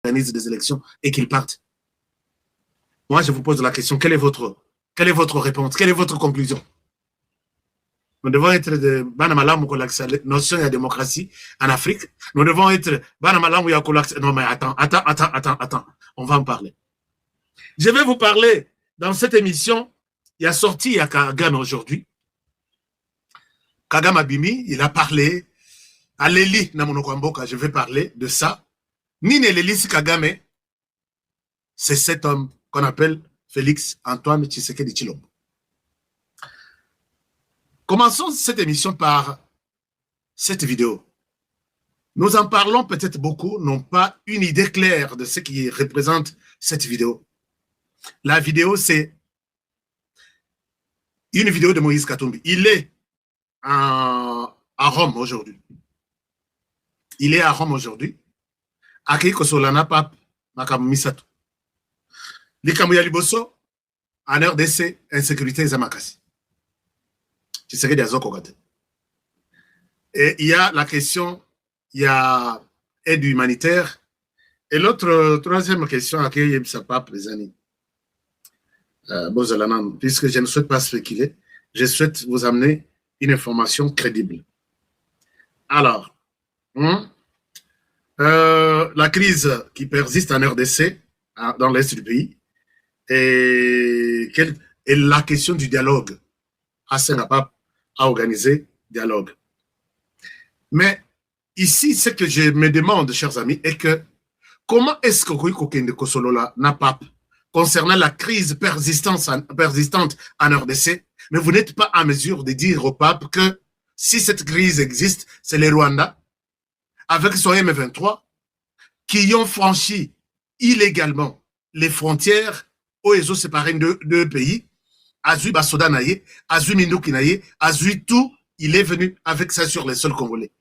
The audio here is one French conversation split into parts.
organise des élections et qu'ils partent. Moi, je vous pose la question, quelle est votre réponse? Quelle est votre conclusion? Nous devons être de Banamalam ou la notion de démocratie en Afrique. Nous devons être Banamalam ou non, mais attends. On va en parler. Je vais vous parler dans cette émission. Il y a sorti à Kagame aujourd'hui. Kagame Abimi, il a parlé à Leli Namonokwamboka. Je vais parler de ça. Nine Leli Kagame, c'est cet homme qu'on appelle Félix Antoine Tshisekedi Tshilombo. Commençons cette émission par cette vidéo. Nous en parlons peut-être beaucoup, n'ont pas une idée claire de ce qui représente cette vidéo. La vidéo, c'est une vidéo de Moïse Katumbi. Il est à Rome aujourd'hui. Il est à Rome aujourd'hui. Aki Kosolana Pape Makamu Misato. Likamu Yaliboso, en RDC, insécurité Zamakasi. Tu sais qu'il y a Zokogate. Et il y a la question, il y a aide humanitaire. Et l'autre, troisième question, à qui il y a Pape, les amis. Puisque je ne souhaite pas spéculer, je souhaite vous amener une information crédible. Alors, la crise qui persiste en RDC, dans l'Est du pays, et la question du dialogue. Pape a organisé dialogue. Mais ici, ce que je me demande, chers amis, est que comment est-ce que Koukokende Kosolola n'a pas concernant la crise persistante en RDC, mais vous n'êtes pas en mesure de dire au pape que si cette crise existe, c'est les Rwandais, avec son M23, qui ont franchi illégalement les frontières où ils ont séparé deux pays, Azui Basoda Naye, Azui Mindouki Naye, Azui tout, il est venu avec ça sur les sols congolais.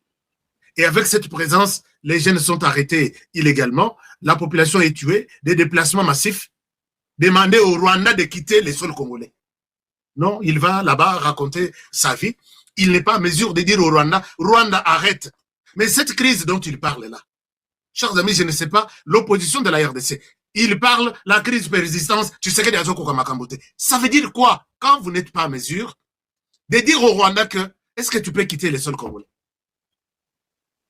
Et avec cette présence, les jeunes sont arrêtés illégalement, la population est tuée, des déplacements massifs, demander au Rwanda de quitter les sols congolais. Non, il va là-bas raconter sa vie. Il n'est pas en mesure de dire au Rwanda, Rwanda arrête. Mais cette crise dont il parle là, chers amis, je ne sais pas, l'opposition de la RDC, il parle la crise persistance, tu sais que ça veut dire quoi quand vous n'êtes pas en mesure de dire au Rwanda que est-ce que tu peux quitter les sols congolais?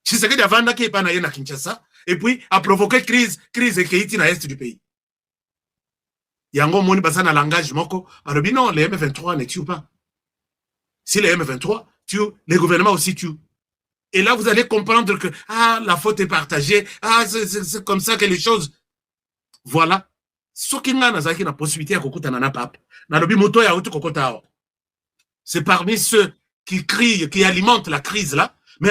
Tu sais que Rwanda qui est pas na Kinshasa et puis a provoqué crise et qui est dans l'est du pays. Yango moni basana langage moko, alors non, les M23 ne tuent pas. Si les M23 tuent, les gouvernements aussi tuent. Et là, vous allez comprendre que la faute est partagée, c'est comme ça que les choses. Voilà. C'est parmi ceux qui crient, qui alimentent la crise là. Mais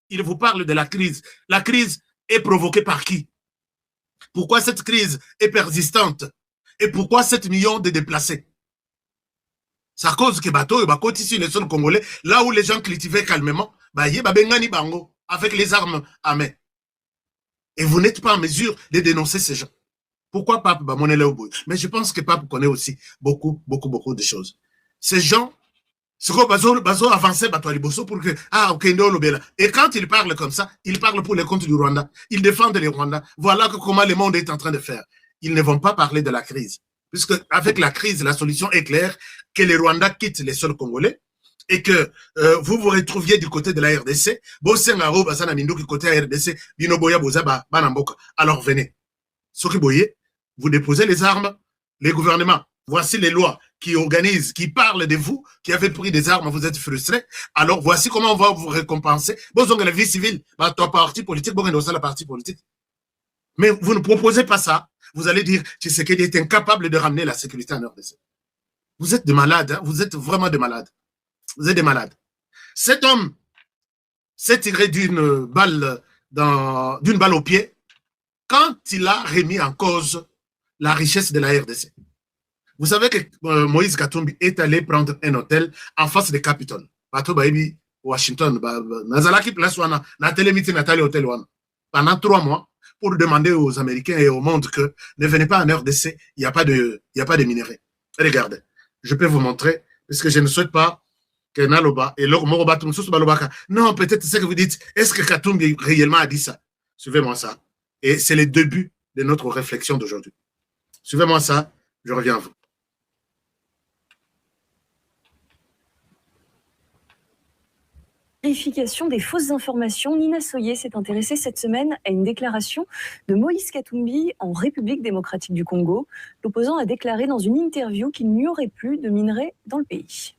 il vous parle de la crise. La crise est provoquée par qui? Pourquoi cette crise est persistante? Et pourquoi 7 millions de déplacés? C'est à cause que bateau ici les sols congolais, là où les gens cultivaient calmement, avec les armes à main. Et vous n'êtes pas en mesure de dénoncer ces gens. Pourquoi Pape Mais je pense que Pape connaît aussi beaucoup de choses. Ces gens, c'est quoi Bazo avancer pour que et quand il parle comme ça, il parle pour les comptes du Rwanda. Il défend les Rwandais. Voilà comment le monde est en train de faire. Ils ne vont pas parler de la crise. Puisque avec la crise, la solution est claire, que les Rwandais quittent les sols congolais et que vous vous retrouviez du côté de la RDC. Alors venez. Vous déposez les armes, les gouvernements. Voici les lois qui organisent, qui parlent de vous, qui avez pris des armes, vous êtes frustrés. Alors voici comment on va vous récompenser. Vous avez la vie civile, ton parti politique, la partie politique. Mais vous ne proposez pas ça. Vous allez dire, Tshisekedi est incapable de ramener la sécurité en RDC. Vous êtes des malades, hein? Vous êtes vraiment des malades. Vous êtes des malades. Cet homme s'est tiré d'une balle au pied quand il a remis en cause la richesse de la RDC. Vous savez que Moïse Katumbi est allé prendre un hôtel en face de Capitole. Washington, pendant 3 mois, pour demander aux Américains et au monde que ne venez pas en RDC, il n'y a pas de minerais. Regardez, je peux vous montrer, parce que je ne souhaite pas que Naloba et Moroba, non, peut-être c'est ce que vous dites, est-ce que Katumbi réellement a dit ça? Suivez-moi ça. Et c'est le début de notre réflexion d'aujourd'hui. Suivez-moi ça, je reviens à vous. Vérification des fausses informations, Nina Soyer s'est intéressée cette semaine à une déclaration de Moïse Katumbi en République démocratique du Congo. L'opposant a déclaré dans une interview qu'il n'y aurait plus de minerais dans le pays.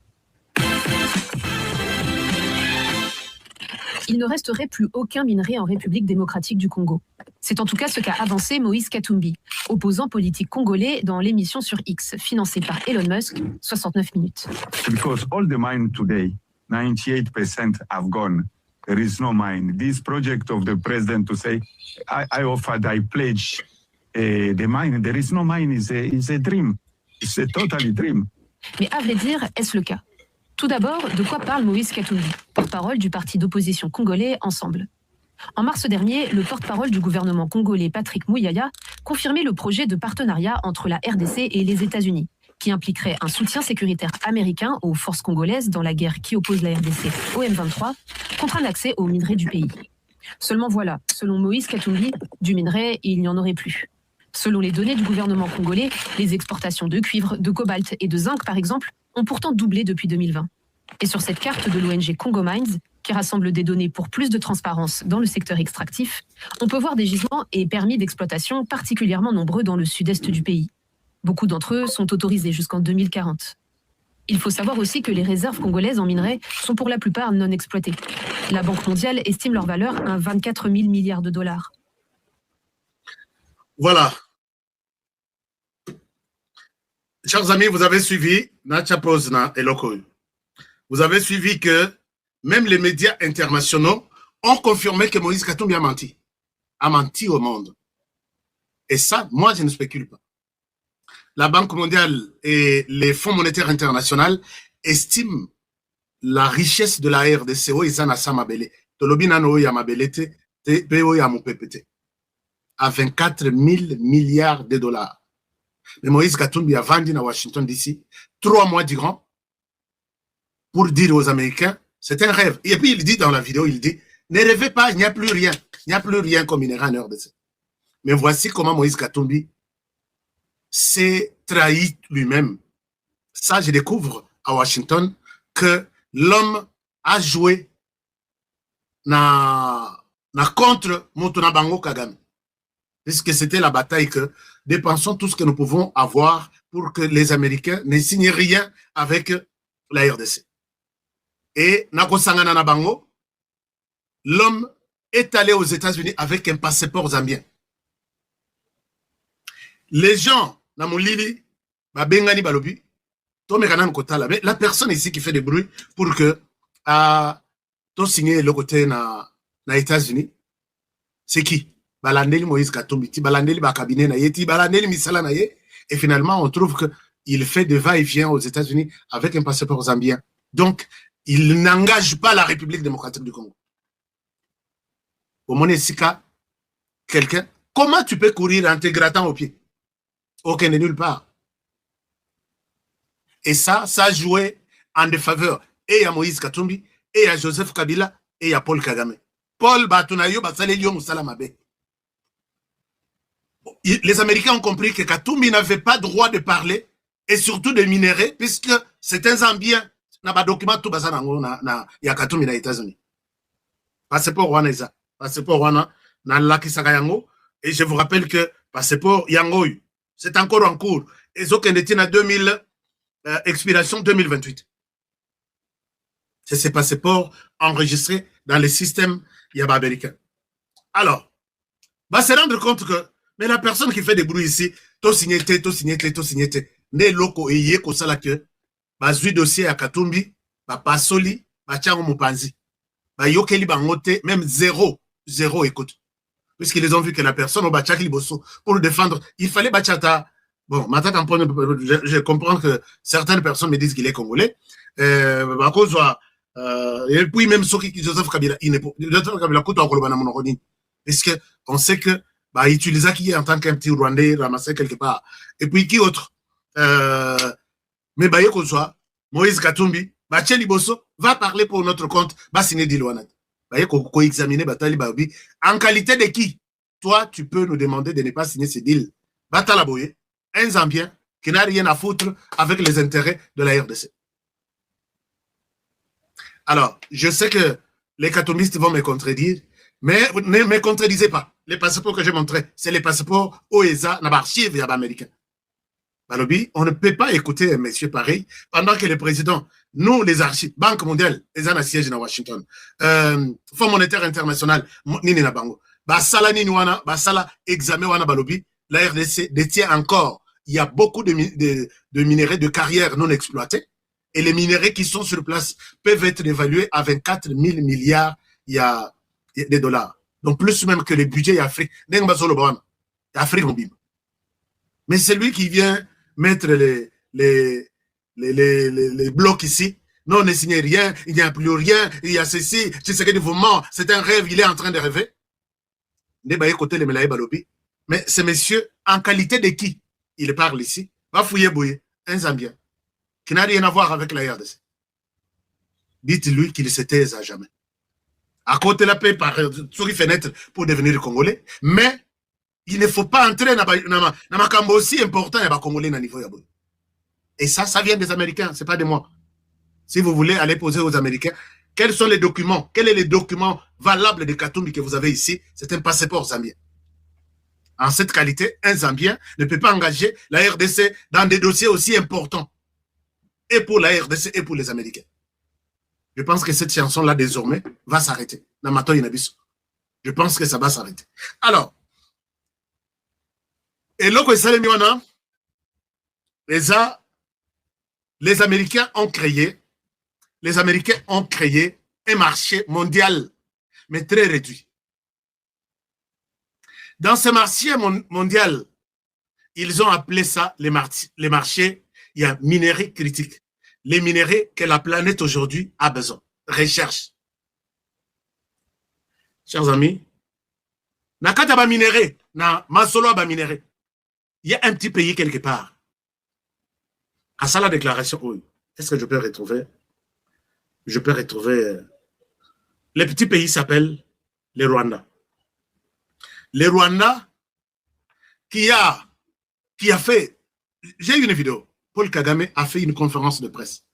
Il ne resterait plus aucun minerai en République démocratique du Congo. C'est en tout cas ce qu'a avancé Moïse Katumbi, opposant politique congolais dans l'émission sur X, financée par Elon Musk, 69 minutes. Because all the mine today, 98% have gone. There is no mine. This project of the president to say, I offered, I pledge the mine. There is no mine is a dream. It's a totally dream. Mais à vrai dire, est-ce le cas? Tout d'abord, de quoi parle Moïse Katumbi, porte-parole du parti d'opposition congolais Ensemble? En mars dernier, le porte-parole du gouvernement congolais Patrick Mouyaya confirmait le projet de partenariat entre la RDC et les États-Unis, qui impliquerait un soutien sécuritaire américain aux forces congolaises dans la guerre qui oppose la RDC au M23 contre un accès aux minerais du pays. Seulement voilà, selon Moïse Katumbi, du minerai, il n'y en aurait plus. Selon les données du gouvernement congolais, les exportations de cuivre, de cobalt et de zinc, par exemple, ont pourtant doublé depuis 2020. Et sur cette carte de l'ONG Congo Mines, qui rassemble des données pour plus de transparence dans le secteur extractif, on peut voir des gisements et permis d'exploitation particulièrement nombreux dans le sud-est du pays. Beaucoup d'entre eux sont autorisés jusqu'en 2040. Il faut savoir aussi que les réserves congolaises en minerais sont pour la plupart non exploitées. La Banque mondiale estime leur valeur à 24 000 milliards de dollars. Voilà. Chers amis, vous avez suivi Nacha Pozna et Lokoy. Vous avez suivi que même les médias internationaux ont confirmé que Moïse Katumbi a menti. A menti au monde. Et ça, moi, je ne spécule pas. La Banque mondiale et les Fonds monétaires internationaux estiment la richesse de la RDC à 24 000 milliards de dollars. Mais Moïse Katumbi a vendu à Washington DC 3 mois durant pour dire aux Américains, c'est un rêve. Et puis il dit dans la vidéo, il dit, ne rêvez pas, il n'y a plus rien. Il n'y a plus rien comme minéral en RDC. Mais voici comment Moïse Katumbi s'est trahi lui-même. Ça, je découvre à Washington que l'homme a joué na contre Motuna Bango Kagame. Puisque c'était la bataille que dépensons tout ce que nous pouvons avoir pour que les Américains ne signent rien avec la RDC. Et Nakosangana Nabango, l'homme est allé aux États-Unis avec un passeport zambien. Les gens, Namolili, Babengani Balobi, la personne ici qui fait des bruits pour que tu signes le côté na États-Unis, c'est qui? Balandeli Moïse Katumbi, Balandeli Bakabine na Yeti, Balandeli Misala na Ye, et finalement on trouve qu'il fait des va-et-vient aux États-Unis avec un passeport zambien. Donc, il n'engage pas la République démocratique du Congo. Au Monesika, quelqu'un, comment tu peux courir en te grattant au pied? Aucun de nulle part. Et ça a joué en défaveur et à Moïse Katumbi, et à Joseph Kabila, et à Paul Kagame. Paul Batunayo Basalelio Moussalamabe. Les Américains ont compris que Katumbi n'avait pas droit de parler, et surtout de minerais, puisque c'est un Zambien. Il y a un document tout basé na Katumbi na États-Unis. Passeport Wana Isa. Passeport Wana na Lakisaka Yango. Et je vous rappelle que passeport Yango, c'est encore en cours. Et ce qu'on est à 2000, expiration 2028. C'est ces passeports enregistrés dans le système Yaba américain. Alors, va se rendre compte que mais la personne qui fait des bruits ici, to signé, ne loko et yé ko sala que bazui dossier à Katumbi, ba pasoli, ba tiango mupanzi. Ba yokeli bangote, même zéro écoute. Puisqu'ils ont vu que la personne au bachak liboso pour le défendre, il fallait bachata. Bon, maintenant, je comprends que certaines personnes me disent qu'il est congolais. À cause et puis même ceux qui Joseph Kabila, il n'est pas Joseph Kabila coûte encore le banamon rodin. Parce que on sait que bah utilisa qui en tant qu'un petit Rwandais ramassé quelque part. Et puis qui autre mais bah qu'on soit Moïse Katumbi, bah Tcheli Bosso va parler pour notre compte, bah signer Dilwanat. Bah qu'on examiner Batali Babi en qualité de qui? toi, tu peux nous demander de ne pas signer ces deals. Batalaboye, un Zambien qui n'a rien à foutre avec les intérêts de la RDC. Alors, je sais que les katombistes vont me contredire, mais ne me contredisez pas. Les passeports que j'ai montrés, c'est les passeports OESA, dans l'archive américain. Balobi, on ne peut pas écouter un monsieur pareil pendant que le président, nous, les archives, Banque mondiale, les ans à siège à Washington, Fonds monétaire international, Nini Nabango, Basala Ninuana, Basala examen Wana Balobi, la RDC détient encore, il y a beaucoup de minéraux de carrière non exploités, et les minéraux qui sont sur place peuvent être évalués à 24 000 milliards de dollars. Donc plus même que le budget africain. Mais c'est lui qui vient mettre les blocs ici. Non, on ne signe rien, il n'y a plus rien, il y a ceci, c'est du mouvement, c'est un rêve, il est en train de rêver. Mais ce monsieur, en qualité de qui il parle ici, va fouiller Bouye, un Zambien, qui n'a rien à voir avec la RDC. Dites-lui qu'il se taise à jamais. À côté de la paix par sur les fenêtres pour devenir Congolais, mais il ne faut pas entrer dans un camp aussi important et Congolais à niveau. Et ça vient des Américains, c'est pas de moi. Si vous voulez aller poser aux Américains, quels sont les documents, quel est les documents valables de Katumbi que vous avez ici? C'est un passeport zambien. En cette qualité, un Zambien ne peut pas engager la RDC dans des dossiers aussi importants. Et pour la RDC et pour les Américains. Je pense que cette chanson-là, désormais, va s'arrêter. Je pense que ça va s'arrêter. Alors, et là, les Américains ont créé un marché mondial, mais très réduit. Dans ce marché mondial, ils ont appelé ça les marchés, il y a minéraux critiques. Les minéraux que la planète aujourd'hui a besoin. Recherche. Chers amis, nakata ba minéraux, na masolo ba minéraux. Il y a un petit pays quelque part. À ça la déclaration, oui. Est-ce que je peux retrouver? Je peux retrouver. Le petit pays s'appelle le Rwanda. Le Rwanda qui a fait. J'ai une vidéo. Paul Kagame a fait une conférence de presse.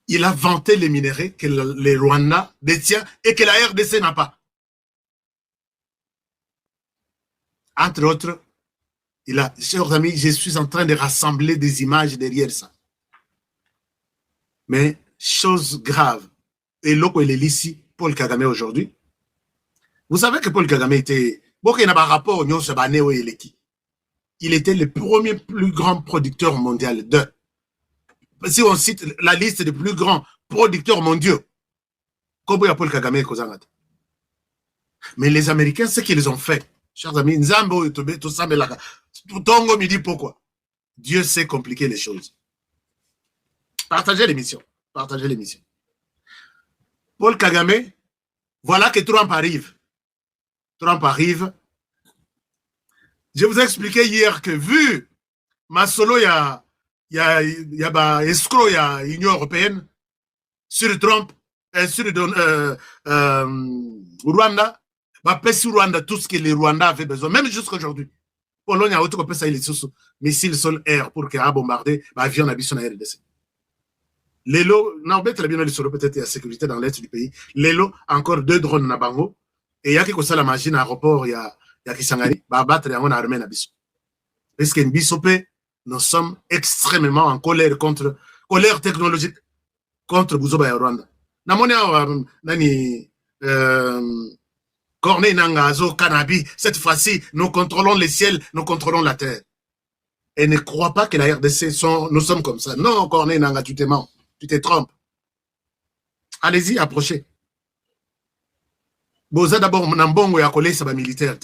Il a vanté les minéraux que le Rwanda détient et que la RDC n'a pas. Entre autres, chers amis, je suis en train de rassembler des images derrière ça. Mais, chose grave, et là, il est ici, Paul Kagame aujourd'hui. Vous savez que Paul Kagame était, il n'a pas rapport, il était le premier plus grand producteur mondial de. Si on cite la liste des plus grands producteurs mondiaux, comme Paul Kagame et Kozangat. Mais les Américains, ce qu'ils ont fait, chers amis, Nzambo, tout ça, mais là, Tongo me dit pourquoi. Dieu sait compliquer les choses. Partagez l'émission. Partagez l'émission. Paul Kagame, voilà que Trump arrive. Trump arrive. Je vous ai expliqué hier que vu Masolo, il y a escroc, il y a Union européenne sur Trump, sur Rwanda, sur Rwanda tout ce que les Rwandais avaient besoin, même jusqu'à aujourd'hui. Pologne a autre que ça, il est sous missiles sol-air pour qu'il y ait bombardé l'avion à Bisson à RDC. L'élo, non, peut-être la sécurité dans l'est du pays. L'élo, encore 2 drones na bango. Et il y a quelque chose à la machine à l'aéroport, il y a Kisangari, va battre et on a armé na Bisson. Parce qu'en Bissopé, nous sommes extrêmement en colère technologique contre Buzoba et Rwanda. Namone nani Corneille Nangazo, Canabi, cette fois-ci, nous contrôlons les ciels, nous contrôlons la terre. Et ne crois pas que la RDC nous sommes comme ça. Non, Corneille Nanga, tu te mens, tu te trompes. Allez-y, approchez. Boza d'abord, Nambongo ya collé, ça va militaire.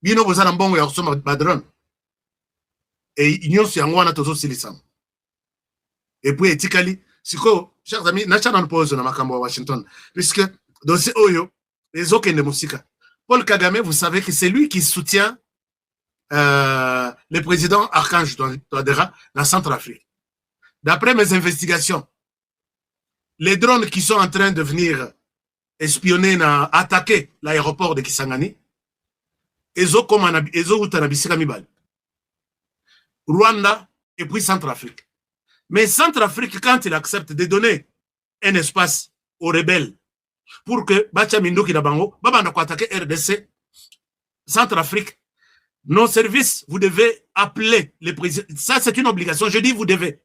Bino Boza Nambongo ya Osoma Badron. Et Union Siangwana Tozo Silisam. Et puis, Etikali, Siko, chers amis, National Pose na Makambo à Washington. Puisque, dans ce Oyo, les autres de Moussika. Paul Kagame, vous savez que c'est lui qui soutient le président Archange Touadéra dans Centrafrique. D'après mes investigations, les drones qui sont en train de venir espionner, attaquer l'aéroport de Kisangani, Rwanda et puis Centrafrique. Mais Centrafrique, quand il accepte de donner un espace aux rebelles pour que Bacha Mindoki Nabango, Babanda attaquer RDC, Centrafrique, nos services, vous devez appeler les présidents. Ça, c'est une obligation. Je dis vous devez.